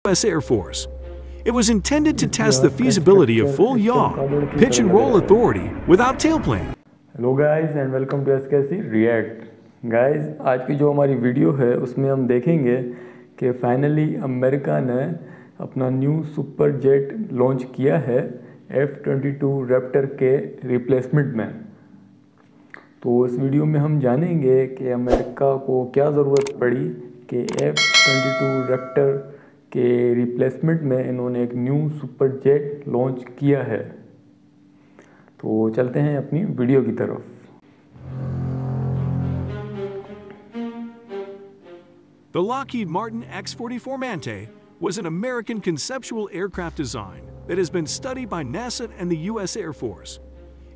U.S. Air Force. It was intended to test the feasibility of full yaw, pitch and roll authority without tailplane. Hello guys and welcome to SKC react. Guys आज की जो हमारी video है उसमें हम देखेंगे कि finally America ने अपना न्यू सुपर जेट लॉन्च किया है F-22 रैप्टर के रिप्लेसमेंट में। तो इस वीडियो में हम जानेंगे कि अमेरिका को क्या ज़रूरत पड़ी कि F-22 रैप्टर के रिप्लेसमेंट में इन्होंने एक न्यू सुपर जेट लॉन्च किया है। तो चलते हैं अपनी वीडियो की तरफ। The Lockheed Martin X-44 Mante was an American conceptual aircraft design that has been studied by NASA and the U.S. Air Force.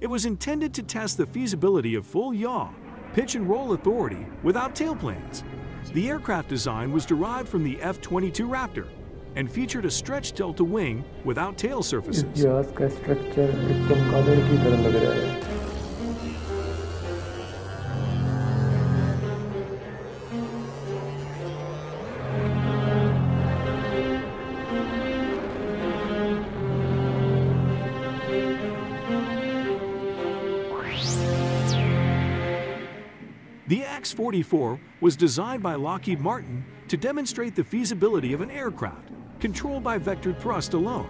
It was intended to test the feasibility of full yaw, pitch and roll authority without tailplanes. The aircraft design was derived from the F-22 Raptor and featured a stretched delta wing without tail surfaces. इस जहाज का structure एक चमगादड़ की तरह लग रहा है। The X-44 was designed by Lockheed Martin to demonstrate the feasibility of an aircraft controlled by vectored thrust alone.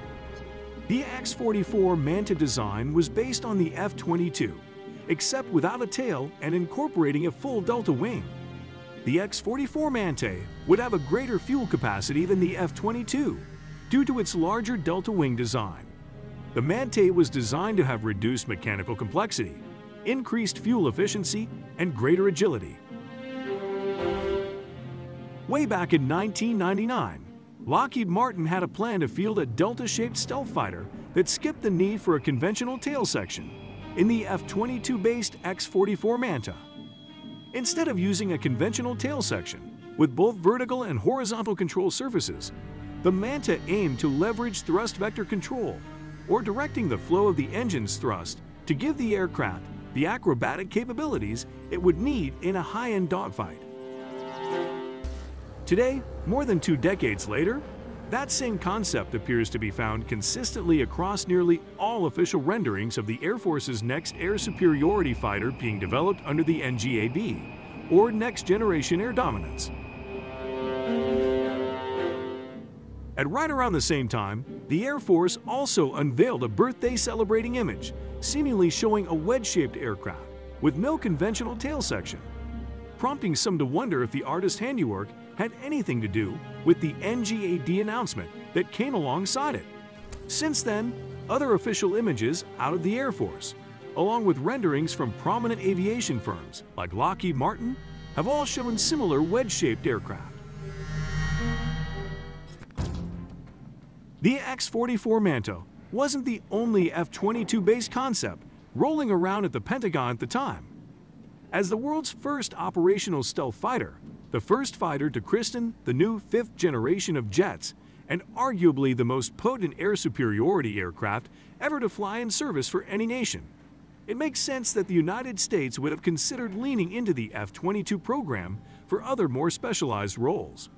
The X-44 Manta design was based on the F-22, except without a tail and incorporating a full delta wing. The X-44 Manta would have a greater fuel capacity than the F-22 due to its larger delta wing design. The Manta was designed to have reduced mechanical complexity, increased fuel efficiency, and greater agility. Way back in 1999, Lockheed Martin had a plan to field a delta-shaped stealth fighter that skipped the need for a conventional tail section in the F-22-based X-44 Manta. Instead of using a conventional tail section with both vertical and horizontal control surfaces, the Manta aimed to leverage thrust vector control or directing the flow of the engine's thrust to give the aircraft the acrobatic capabilities it would need in a high-end dogfight. Today, more than 2 decades later, that same concept appears to be found consistently across nearly all official renderings of the Air Force's next air superiority fighter being developed under the NGAB, or Next Generation Air Dominance. At right around the same time, the Air Force also unveiled a birthday-celebrating image, seemingly showing a wedge-shaped aircraft with no conventional tail section, prompting some to wonder if the artist's handiwork had anything to do with the NGAD announcement that came alongside it. Since then, other official images out of the Air Force, along with renderings from prominent aviation firms like Lockheed Martin, have all shown similar wedge-shaped aircraft. The X-44 Manta wasn't the only F-22-based concept rolling around at the Pentagon at the time. As the world's first operational stealth fighter, the first fighter to christen the new 5th generation of jets, and arguably the most potent air superiority aircraft ever to fly in service for any nation, it makes sense that the United States would have considered leaning into the F-22 program for other more specialized roles.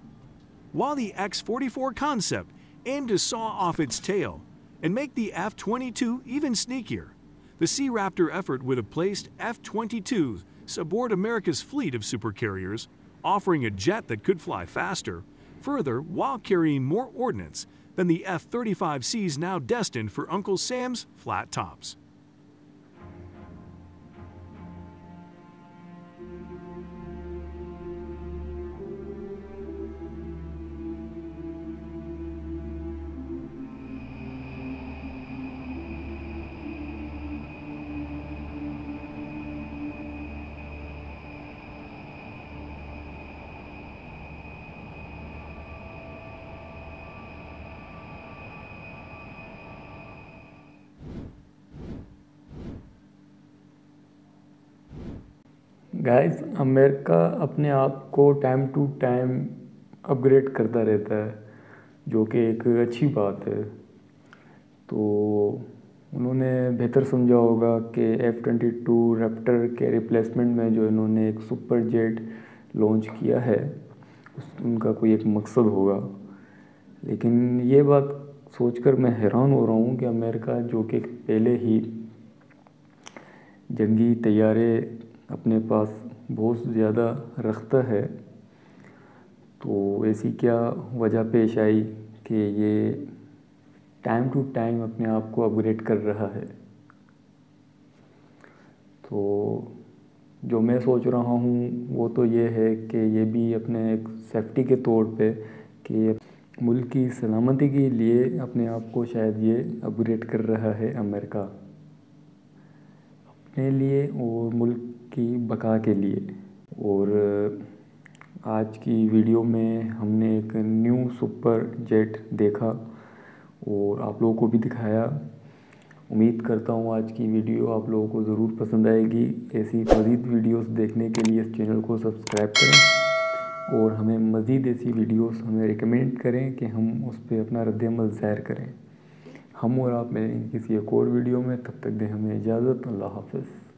While the X-44 concept aimed to saw off its tail and make the F-22 even sneakier, the Sea Raptor effort would have placed F-22s aboard America's fleet of supercarriers, offering a jet that could fly faster, further while carrying more ordnance than the F-35Cs now destined for Uncle Sam's flat tops. Guys America अपने आप को time to time upgrade करता रहता है, जो कि एक अच्छी बात है। तो उन्होंने बेहतर समझा होगा कि F-22 रैप्टर के रिप्लेसमेंट में जो इन्होंने एक सुपर जेट लॉन्च किया है उनका कोई एक मकसद होगा। लेकिन ये बात सोचकर मैं हैरान हो रहा हूँ कि अमेरिका जो कि पहले ही जंगी तैयारे अपने पास बहुत ज़्यादा रखता है, तो ऐसी क्या वजह पेश आई कि ये टाइम टू टाइम अपने आप को अपग्रेड कर रहा है। तो जो मैं सोच रहा हूँ वो तो ये है कि ये भी अपने एक सेफ्टी के तौर पे कि मुल्क की सलामती के लिए अपने आप को शायद ये अपग्रेड कर रहा है अमेरिका, अपने लिए और मुल्क की बका के लिए। और आज की वीडियो में हमने एक न्यू सुपर जेट देखा और आप लोगों को भी दिखाया। उम्मीद करता हूँ आज की वीडियो आप लोगों को ज़रूर पसंद आएगी। ऐसी मज़ीद वीडियोस देखने के लिए इस चैनल को सब्सक्राइब करें और हमें मज़ीद ऐसी वीडियोस हमें रिकमेंड करें कि हम उस पर अपना रद्द-ए-अमल ज़ाहिर करें। हम और आप मिलेंगे किसी एक और वीडियो में, तब तक दें हमें इजाज़त। अल्लाह हाफ़िज़।